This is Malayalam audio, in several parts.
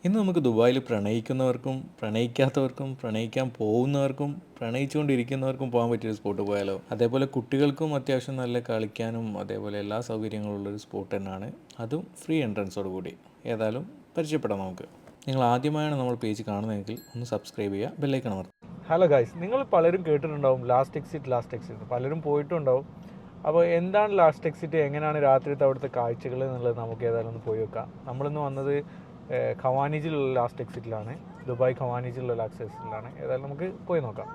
ഇന്ന് നമുക്ക് ദുബായിൽ പ്രണയിക്കുന്നവർക്കും പ്രണയിക്കാത്തവർക്കും പ്രണയിക്കാൻ പോകുന്നവർക്കും പ്രണയിച്ചുകൊണ്ടിരിക്കുന്നവർക്കും പോകാൻ പറ്റിയൊരു സ്പോട്ട് പോയാലോ. അതേപോലെ കുട്ടികൾക്കും അത്യാവശ്യം നല്ല കളിക്കാനും അതേപോലെ എല്ലാ സൗകര്യങ്ങളും ഉള്ളൊരു സ്പോട്ട് തന്നെയാണ്. അതും ഫ്രീ എൻട്രൻസോട് കൂടി. ഏതായാലും പരിചയപ്പെടാം നമുക്ക്. നിങ്ങൾ ആദ്യമായാണ് നമ്മൾ പേജ് കാണുന്നതെങ്കിൽ ഒന്ന് സബ്സ്ക്രൈബ് ചെയ്യുക, ബെല്ലൈക്കൺ അമർത്തുക. ഹലോ ഗൈസ്, നിങ്ങൾ പലരും കേട്ടിട്ടുണ്ടാവും ലാസ്റ്റ് എക്സിറ്റ് പലരും പോയിട്ടുണ്ടാവും. അപ്പോൾ എന്താണ് ലാസ്റ്റ് എക്സിറ്റ്, എങ്ങനെയാണ് രാത്രിത്തെ അവിടുത്തെ കാഴ്ചകൾ എന്നുള്ളത് നമുക്ക് ഏതായാലും ഒന്ന് പോയി വെക്കാം. നമ്മളിന്ന് വന്നത് ഖവാനിജിലുള്ള ലാസ്റ്റ് എക്സിറ്റിലാണ്. ദുബായ് ഖവാനിജിലുള്ള ലാസ്റ്റ് എക്സിറ്റിലാണ്. ഏതായാലും നമുക്ക് പോയി നോക്കാം.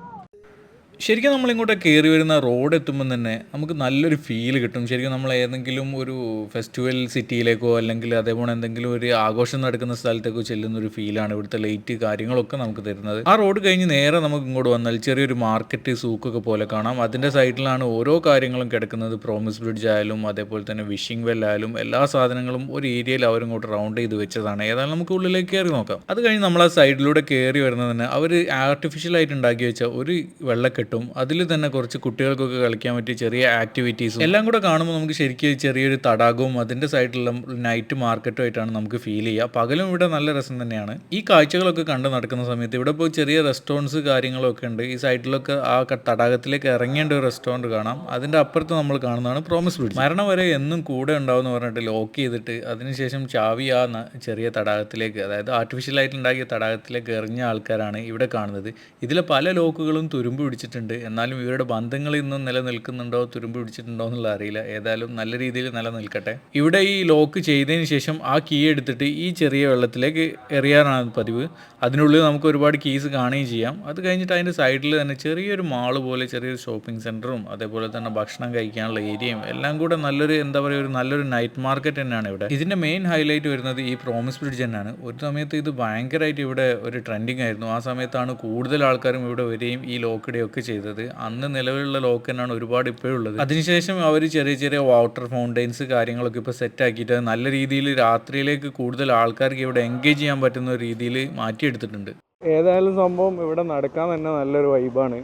ശരിക്കും നമ്മളിങ്ങോട്ട് കയറി വരുന്ന റോഡ് എത്തുമ്പം തന്നെ നമുക്ക് നല്ലൊരു ഫീല് കിട്ടും. ശരിക്കും നമ്മൾ ഏതെങ്കിലും ഒരു ഫെസ്റ്റിവൽ സിറ്റിയിലേക്കോ അല്ലെങ്കിൽ അതേപോലെ എന്തെങ്കിലും ഒരു ആഘോഷം നടക്കുന്ന സ്ഥലത്തേക്കോ ചെല്ലുന്നൊരു ഫീലാണ് ഇവിടുത്തെ ലൈറ്റ് കാര്യങ്ങളൊക്കെ നമുക്ക് തരുന്നത്. ആ റോഡ് കഴിഞ്ഞ് നേരെ നമുക്ക് ഇങ്ങോട്ട് വന്നാൽ ചെറിയൊരു മാർക്കറ്റ് സൂക്കൊക്കെ പോലെ കാണാം. അതിൻ്റെ സൈഡിലാണ് ഓരോ കാര്യങ്ങളും കിടക്കുന്നത്. പ്രോമിസ് ബ്രിഡ്ജ് ആയാലും അതേപോലെ തന്നെ വിഷിംഗ് വെൽ ആയാലും എല്ലാ സാധനങ്ങളും ഒരു ഏരിയയിൽ അവരിങ്ങോട്ട് റൗണ്ട് ചെയ്ത് വെച്ചതാണ്. ഏതായാലും നമുക്ക് ഉള്ളിലേക്ക് കയറി നോക്കാം. അത് കഴിഞ്ഞ് നമ്മൾ ആ സൈഡിലൂടെ കയറി വരുന്നത് തന്നെ അവർ ആർട്ടിഫിഷ്യലായിട്ട് ഉണ്ടാക്കി വെച്ച ഒരു വെള്ളക്കെട്ടും അതിൽ തന്നെ കുറച്ച് കുട്ടികൾക്കൊക്കെ കളിക്കാൻ പറ്റിയ ചെറിയ ആക്ടിവിറ്റീസും എല്ലാം കൂടെ കാണുമ്പോൾ നമുക്ക് ശരിക്കും ചെറിയൊരു തടാകവും അതിൻ്റെ സൈഡിലുള്ള നൈറ്റ് മാർക്കറ്റും ആയിട്ടാണ് നമുക്ക് ഫീൽ ചെയ്യുക. പകലും ഇവിടെ നല്ല രസം തന്നെയാണ്. ഈ കാഴ്ചകളൊക്കെ കണ്ട് നടക്കുന്ന സമയത്ത് ഇവിടെ പോയി ചെറിയ റെസ്റ്റോറൻറ്റ്സ് കാര്യങ്ങളൊക്കെ ഉണ്ട്. ഈ സൈഡിലൊക്കെ ആ തടാകത്തിലേക്ക് ഇറങ്ങേണ്ട ഒരു റെസ്റ്റോറൻറ്റ് കാണാം. അതിൻ്റെ അപ്പുറത്ത് നമ്മൾ കാണുന്നതാണ് പ്രോമിസ് ബ്രിഡ്ജ്. മരണം വരെ എന്നും കൂടെ ഉണ്ടാവുമെന്ന് പറഞ്ഞിട്ട് ലോക്ക് ചെയ്തിട്ട് അതിനുശേഷം ചാവി ആ ചെറിയ തടാകത്തിലേക്ക്, അതായത് ആർട്ടിഫിഷ്യലായിട്ട് ഉണ്ടാക്കിയ തടാകത്തിലേക്ക് എറിഞ്ഞ ആൾക്കാരാണ് ഇവിടെ കാണുന്നത്. ഇതിലെ പല ലോക്കുകളും തുരുമ്പ് പിടിച്ചിട്ടുണ്ട്. എന്നാലും ഇവരുടെ ബന്ധങ്ങൾ ഇന്നും നിലനിൽക്കുന്നുണ്ടോ തുരുമ്പ് പിടിച്ചിട്ടുണ്ടോ എന്നുള്ള അറിയില്ല. ഏതായാലും നല്ല രീതിയിൽ നിലനിൽക്കട്ടെ. ഇവിടെ ഈ ലോക്ക് ചെയ്തതിന് ശേഷം ആ കീ എടുത്തിട്ട് ഈ ചെറിയ വെള്ളത്തിലേക്ക് എറിയാറാണ് പതിവ്. അതിനുള്ളിൽ നമുക്ക് ഒരുപാട് കീസ് കാണുകയും ചെയ്യാം. അത് കഴിഞ്ഞിട്ട് അതിൻ്റെ സൈഡിൽ തന്നെ ചെറിയൊരു മാള് പോലെ ചെറിയൊരു ഷോപ്പിംഗ് സെൻറ്ററും അതേപോലെ തന്നെ ഭക്ഷണം കഴിക്കാനുള്ള ഏരിയയും എല്ലാം കൂടെ നല്ലൊരു എന്താ പറയുക ഒരു നല്ലൊരു നൈറ്റ് മാർക്കറ്റ് തന്നെയാണ് ഇവിടെ. ഇതിൻ്റെ മെയിൻ ഹൈലൈറ്റ് വരുന്നത് ഈ പ്രോമിസ് ബ്രിഡ്ജ് തന്നെയാണ്. ഒരു സമയത്ത് ഇത് ഭയങ്കരമായിട്ട് ഇവിടെ ഒരു ട്രെൻഡിങ് ആയിരുന്നു. ആ സമയത്താണ് കൂടുതൽ ആൾക്കാരും ഇവിടെ വരികയും ഈ ലോക്കിടുകയൊക്കെ ചെയ്തത്. അന്ന് നിലവിലുള്ള ലോക്ക് തന്നെയാണ് ഒരുപാട് ഇപ്പോഴുള്ളത്. അതിനുശേഷം അവർ ചെറിയ ചെറിയ വാട്ടർ ഫൗണ്ടെയിൻസ് കാര്യങ്ങളൊക്കെ ഇപ്പോൾ സെറ്റ് ആക്കിയിട്ട് നല്ല രീതിയിൽ രാത്രിയിലേക്ക് കൂടുതൽ ആൾക്കാർക്ക് ഇവിടെ എൻഗേജ് ചെയ്യാൻ പറ്റുന്ന രീതിയിൽ മാറ്റിയെടുത്തിട്ടുണ്ട്. ഏതായാലും സംഭവം ഇവിടെ നടക്കാൻ തന്നെ നല്ലൊരു വൈബാണ്.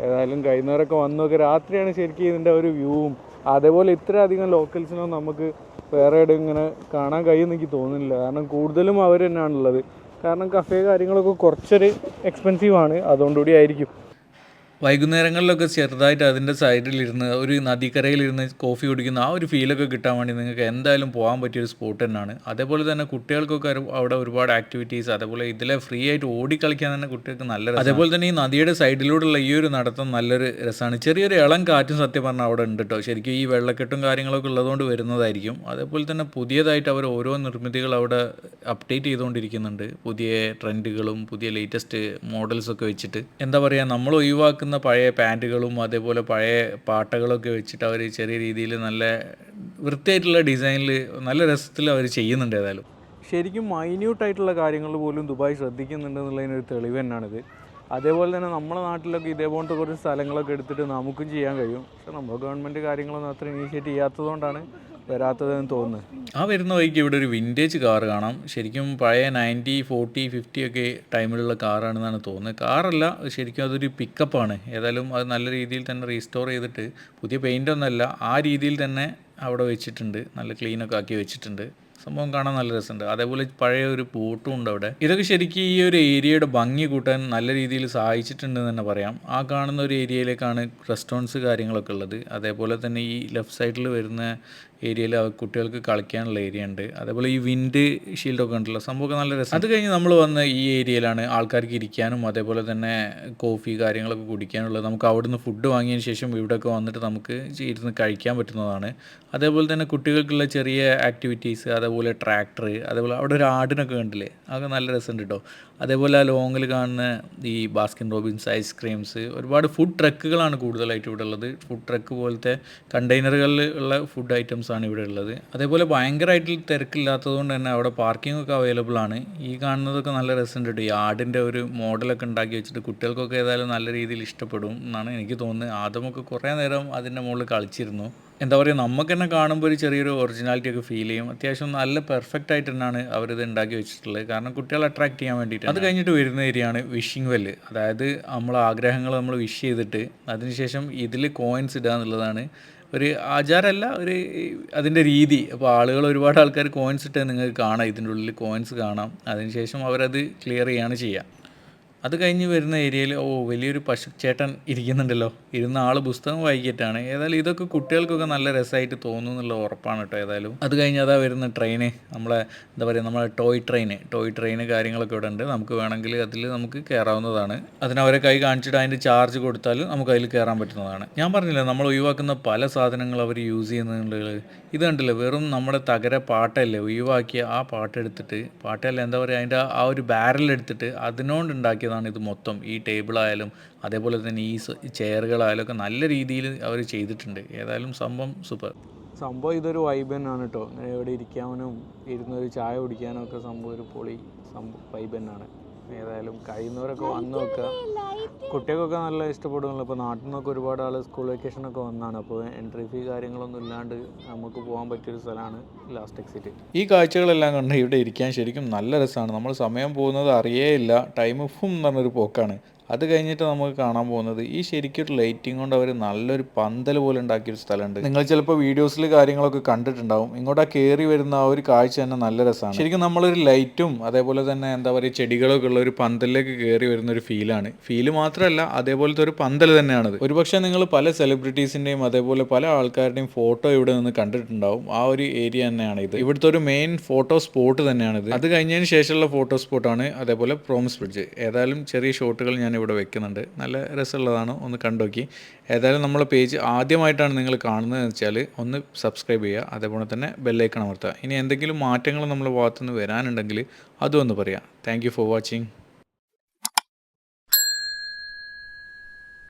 ഏതായാലും കഴിയുന്നവരൊക്കെ വന്നൊക്കെ രാത്രിയാണ് ശരിക്കും ഇതിൻ്റെ ഒരു വ്യൂവും അതേപോലെ ഇത്രയധികം ലോക്കൽസിനൊന്നും നമുക്ക് വേറെ എവിടെയും ഇങ്ങനെ കാണാൻ കഴിയുമെന്ന് എനിക്ക് തോന്നുന്നില്ല. കാരണം കൂടുതലും അവർ തന്നെയാണുള്ളത്. കാരണം കഫേ കാര്യങ്ങളൊക്കെ കുറച്ചൊരു എക്സ്പെൻസീവാണ്, അതുകൊണ്ടുകൂടി ആയിരിക്കും. വൈകുന്നേരങ്ങളിലൊക്കെ ചെറുതായിട്ട് അതിൻ്റെ സൈഡിലിരുന്ന് ഒരു നദിക്കരയിലിരുന്ന് കോഫി കുടിക്കുന്ന ആ ഒരു ഫീലൊക്കെ കിട്ടാൻ വേണ്ടി നിങ്ങൾക്ക് എന്തായാലും പോകാൻ പറ്റിയൊരു സ്പോട്ട് തന്നെയാണ്. അതേപോലെ തന്നെ കുട്ടികൾക്കൊക്കെ അവിടെ ഒരുപാട് ആക്ടിവിറ്റീസ്, അതേപോലെ ഇതിലെ ഫ്രീ ആയിട്ട് ഓടിക്കളിക്കാൻ തന്നെ കുട്ടികൾക്ക് നല്ല രസം. അതേപോലെ തന്നെ ഈ നദിയുടെ സൈഡിലൂടെയുള്ള ഈ ഒരു നടത്തം നല്ലൊരു രസമാണ്. ചെറിയൊരു ഇളം കാറ്റും സത്യം പറഞ്ഞാൽ അവിടെ ഉണ്ട് കേട്ടോ. ശരിക്കും ഈ വെള്ളക്കെട്ടും കാര്യങ്ങളൊക്കെ ഉള്ളതുകൊണ്ട് വരുന്നതായിരിക്കും. അതേപോലെ തന്നെ പുതിയതായിട്ട് അവർ ഓരോ നിർമ്മിതികൾ അവിടെ അപ്ഡേറ്റ് ചെയ്തുകൊണ്ടിരിക്കുന്നുണ്ട്. പുതിയ ട്രെൻഡുകളും പുതിയ ലേറ്റസ്റ്റ് മോഡൽസൊക്കെ വെച്ചിട്ട് എന്താ പറയുക, നമ്മൾ ഒഴിവാക്കുന്ന പഴയ പാൻറ്റുകളും അതേപോലെ പഴയ പാട്ടകളൊക്കെ വെച്ചിട്ട് അവർ ചെറിയ രീതിയിൽ നല്ല വൃത്തിയായിട്ടുള്ള ഡിസൈനിൽ നല്ല രസത്തിൽ അവർ ചെയ്യുന്നുണ്ട്. ഏതായാലും ശരിക്കും മൈന്യൂട്ടായിട്ടുള്ള കാര്യങ്ങൾ പോലും ദുബായ് ശ്രദ്ധിക്കുന്നുണ്ട് എന്നുള്ളതിനൊരു തെളിവ് തന്നെയാണിത്. അതേപോലെ തന്നെ നമ്മുടെ നാട്ടിലൊക്കെ ഇതേപോലത്തെ കുറച്ച് സ്ഥലങ്ങളൊക്കെ എടുത്തിട്ട് നമുക്കും ചെയ്യാൻ കഴിയും. പക്ഷെ നമ്മുടെ ഗവൺമെൻറ് കാര്യങ്ങളൊന്നും അത്ര ഇനീഷ്യേറ്റ് ചെയ്യാത്തതുകൊണ്ടാണ് വരാത്തതെന്ന് തോന്നുന്നത്. ആ വരുന്ന വഴിക്ക് ഇവിടെ ഒരു വിൻറ്റേജ് കാർ കാണാം. ശരിക്കും പഴയ 90, 40, 50 ഒക്കെ ടൈമിലുള്ള കാറാണെന്നാണ് തോന്നുന്നത്. കാറല്ല, ശരിക്കും അതൊരു പിക്കപ്പാണ്. ഏതായാലും അത് നല്ല രീതിയിൽ തന്നെ റീസ്റ്റോർ ചെയ്തിട്ട് പുതിയ പെയിൻ്റൊന്നുമല്ല, ആ രീതിയിൽ തന്നെ അവിടെ വെച്ചിട്ടുണ്ട്. നല്ല ക്ലീനൊക്കെ ആക്കി വെച്ചിട്ടുണ്ട്. സംഭവം കാണാൻ നല്ല രസമുണ്ട്. അതേപോലെ പഴയ ഒരു ബോട്ടും ഉണ്ട് അവിടെ. ഇതൊക്കെ ശരിക്കും ഈ ഒരു ഏരിയയുടെ ഭംഗി കൂട്ടാൻ നല്ല രീതിയിൽ സഹായിച്ചിട്ടുണ്ടെന്ന് തന്നെ പറയാം. ആ കാണുന്ന ഒരു ഏരിയയിലേക്കാണ് റെസ്റ്റോറൻറ്റ്സ് കാര്യങ്ങളൊക്കെ ഉള്ളത്. അതേപോലെ തന്നെ ഈ ലെഫ്റ്റ് സൈഡിൽ വരുന്ന ഏരിയയിൽ കുട്ടികൾക്ക് കളിക്കാനുള്ള ഏരിയ ഉണ്ട്. അതേപോലെ ഈ വിൻഡ് ഷീൽഡൊക്കെ ഉണ്ടല്ലോ, സംഭവമൊക്കെ നല്ല രസം. അത് കഴിഞ്ഞ് നമ്മൾ വന്ന ഈ ഏരിയയിലാണ് ആൾക്കാർക്ക് ഇരിക്കാനും അതേപോലെ തന്നെ കോഫി കാര്യങ്ങളൊക്കെ കുടിക്കാനുള്ളത്. നമുക്ക് അവിടുന്ന് ഫുഡ് വാങ്ങിയതിന് ശേഷം ഇവിടെയൊക്കെ വന്നിട്ട് നമുക്ക് ഇരുന്ന് കഴിക്കാൻ പറ്റുന്നതാണ്. അതേപോലെ തന്നെ കുട്ടികൾക്കുള്ള ചെറിയ ആക്ടിവിറ്റീസ്, അതേപോലെ ട്രാക്ടർ, അതേപോലെ അവിടെ ഒരു ആടിനൊക്കെ കണ്ടില്ലേ, അതൊക്കെ നല്ല രസമുണ്ട് കേട്ടോ. അതേപോലെ ആ ലോങ്ങിൽ കാണുന്ന ഈ ബാസ്കിൻ റോബിൻസ് ഐസ്ക്രീംസ്, ഒരുപാട് ഫുഡ് ട്രക്കുകളാണ് കൂടുതലായിട്ട് ഇവിടെ ഉള്ളത്. ഫുഡ് ട്രക്ക് പോലത്തെ കണ്ടെയ്നറുകളിൽ ഉള്ള ഫുഡ് ഐറ്റംസ് ആണ് ഇവിടെ ഉള്ളത്. അതേപോലെ ഭയങ്കരമായിട്ട് തിരക്കില്ലാത്തത് കൊണ്ട് തന്നെ അവിടെ പാർക്കിംഗ് ഒക്കെ അവൈലബിൾ ആണ്. ഈ കാണുന്നതൊക്കെ നല്ല രസമുണ്ട് കേട്ടോ. ഈ ആടിൻ്റെ ഒരു മോഡലൊക്കെ ഉണ്ടാക്കി വെച്ചിട്ട് കുട്ടികൾക്കൊക്കെ ഏതായാലും നല്ല രീതിയിൽ ഇഷ്ടപ്പെടും എന്നാണ് എനിക്ക് തോന്നുന്നത്. ആദ്യമൊക്കെ കുറേ നേരം അതിൻ്റെ മുകളിൽ കളിച്ചിരുന്നു. എന്താ പറയുക, നമുക്ക് തന്നെ കാണുമ്പോൾ ഒരു ചെറിയൊരു ഒറിജിനാലിറ്റി ഒക്കെ ഫീൽ ചെയ്യും. അത്യാവശ്യം നല്ല പെർഫെക്റ്റ് ആയിട്ട് തന്നെയാണ് അവരിത് ഉണ്ടാക്കി വെച്ചിട്ടുള്ളത്. കാരണം കുട്ടികളെ അട്രാക്ട് ചെയ്യാൻ വേണ്ടിയിട്ട്. അത് കഴിഞ്ഞിട്ട് വരുന്ന ഏരിയയാണ് വിഷിംഗ് വെല്ല്. അതായത് നമ്മളെ ആഗ്രഹങ്ങൾ നമ്മൾ വിഷ് ചെയ്തിട്ട് അതിനുശേഷം ഇതിൽ കോയിൻസ് ഇടുക എന്നുള്ളതാണ് ഒരു ആചാരമല്ല, ഒരു അതിൻ്റെ രീതി. അപ്പോൾ ഒരുപാട് ആൾക്കാർ കോയിൻസ് ഇട്ട് നിങ്ങൾക്ക് കാണാം, ഇതിൻ്റെ ഉള്ളിൽ കോയിൻസ് കാണാം. അതിനുശേഷം അവരത് ക്ലിയർ ചെയ്യാണ് ചെയ്യുക. അത് കഴിഞ്ഞ് വരുന്ന ഏരിയയിൽ വലിയൊരു പശുച്ചേട്ടൻ ഇരിക്കുന്നുണ്ടല്ലോ, ഇരുന്ന ആൾ പുസ്തകം വായിക്കിട്ടാണ്. ഏതായാലും ഇതൊക്കെ കുട്ടികൾക്കൊക്കെ നല്ല രസമായിട്ട് തോന്നും എന്നുള്ള ഉറപ്പാണ് കേട്ടോ. ഏതായാലും അത് കഴിഞ്ഞ് അതാ വരുന്ന ട്രെയിന്, നമ്മളെ എന്താ പറയുക, നമ്മളെ ടോയ് ട്രെയിന് കാര്യങ്ങളൊക്കെ ഇവിടെ ഉണ്ട്. നമുക്ക് വേണമെങ്കിൽ അതിൽ നമുക്ക് കയറാവുന്നതാണ്. അതിനവരെ കൈ കാണിച്ചിട്ട് അതിൻ്റെ ചാർജ് കൊടുത്താൽ നമുക്ക് അതിൽ കയറാൻ പറ്റുന്നതാണ്. ഞാൻ പറഞ്ഞില്ല, നമ്മൾ ഒഴിവാക്കുന്ന പല സാധനങ്ങൾ അവർ യൂസ് ചെയ്യുന്നുള്ളത്. ഇത് കണ്ടില്ല, വെറും നമ്മുടെ തകര പാട്ടല്ലേ, ഒഴിവാക്കിയ ആ പാട്ടെടുത്തിട്ട്, പാട്ടല്ല എന്താ പറയുക, അതിൻ്റെ ആ ഒരു ബാരലെടുത്തിട്ട് അതിനോണ്ട് ഉണ്ടാക്കിയതാണ് ഇത് മൊത്തം. ഈ ടേബിളായാലും അതേപോലെ തന്നെ ഈ ചെയറുകളായാലും ഒക്കെ നല്ല രീതിയിൽ അവർ ചെയ്തിട്ടുണ്ട്. ഏതായാലും സംഭവം സൂപ്പർ. സംഭവം ഇതൊരു വൈബ് തന്നെയാണ് കേട്ടോ. ഇവിടെ ഇരിക്കാനും ഇരുന്നൊരു ചായ കുടിക്കാനും ഒക്കെ സംഭവം ഒരു പൊളി വൈബ് തന്നെയാണ്. ഏതായാലും കഴിയുന്നവരൊക്കെ വന്ന് നോക്കുക. കുട്ടികൾക്കൊക്കെ നല്ല ഇഷ്ടപ്പെടുമല്ലോ. ഇപ്പോൾ നാട്ടിൽ നിന്നൊക്കെ ഒരുപാട് ആൾ സ്കൂൾ വെക്കേഷനൊക്കെ വന്നതാണ്. അപ്പോൾ എൻട്രി ഫീ കാര്യങ്ങളൊന്നും ഇല്ലാണ്ട് നമുക്ക് പോകാൻ പറ്റിയൊരു സ്ഥലമാണ് ലാസ്റ്റ് എക്സിറ്റ്. ഈ കാഴ്ചകളെല്ലാം കണ്ട് ഇവിടെ ഇരിക്കാൻ ശരിക്കും നല്ല രസമാണ്. നമ്മൾ സമയം പോകുന്നത് അറിയേയില്ല. ടൈം ഫും എന്ന് പറഞ്ഞൊരു പോക്കാണ്. അത് കഴിഞ്ഞിട്ട് നമുക്ക് കാണാൻ പോകുന്നത് ഈ ശരിക്കും ലൈറ്റിംഗ് കൊണ്ട് അവർ നല്ലൊരു പന്തൽ പോലെ ഉണ്ടാക്കിയൊരു സ്ഥലമുണ്ട്. നിങ്ങൾ ചിലപ്പോൾ വീഡിയോസിൽ കാര്യങ്ങളൊക്കെ കണ്ടിട്ടുണ്ടാവും. ഇങ്ങോട്ട് കയറി വരുന്ന ആ ഒരു കാഴ്ച തന്നെ നല്ല രസമാണ്. ശരിക്കും നമ്മളൊരു ലൈറ്റും അതേപോലെ തന്നെ എന്താ പറയുക ചെടികളൊക്കെ ഉള്ള ഒരു പന്തലിലേക്ക് കയറി വരുന്ന ഒരു ഫീല് മാത്രമല്ല, അതേപോലത്തെ ഒരു പന്തൽ തന്നെയാണത്. ഒരുപക്ഷെ നിങ്ങൾ പല സെലിബ്രിറ്റീസിൻ്റെയും അതേപോലെ പല ആൾക്കാരുടെയും ഫോട്ടോ ഇവിടെ നിന്ന് കണ്ടിട്ടുണ്ടാവും. ആ ഒരു ഏരിയ തന്നെയാണ് ഇത്. ഇവിടുത്തെ ഒരു മെയിൻ ഫോട്ടോ സ്പോട്ട് തന്നെയാണിത്. അത് കഴിഞ്ഞതിന് ശേഷമുള്ള ഫോട്ടോ സ്പോട്ടാണ് അതേപോലെ പ്രോമിസ് ബ്രിഡ്ജ്. ഏതായാലും ചെറിയ ഷോട്ടുകൾ ഞാൻ ഇവിടെ വെക്കുന്നുണ്ട്. നല്ല രസമുള്ളതാണ്, ഒന്ന് കണ്ടുനോക്കി. ഏതായാലും നമ്മളെ പേജ് ആദ്യമായിട്ടാണ് നിങ്ങൾ കാണുന്നതെന്ന് വെച്ചാൽ ഒന്ന് സബ്സ്ക്രൈബ് ചെയ്യുക, അതേപോലെ തന്നെ ബെല്ലൈക്കൺ അമർത്തുക. ഇനി എന്തെങ്കിലും മാറ്റങ്ങൾ നമ്മുടെ ഭാഗത്തുനിന്ന് വരാനുണ്ടെങ്കിൽ അതും ഒന്ന് പറയാം. Thank you for watching.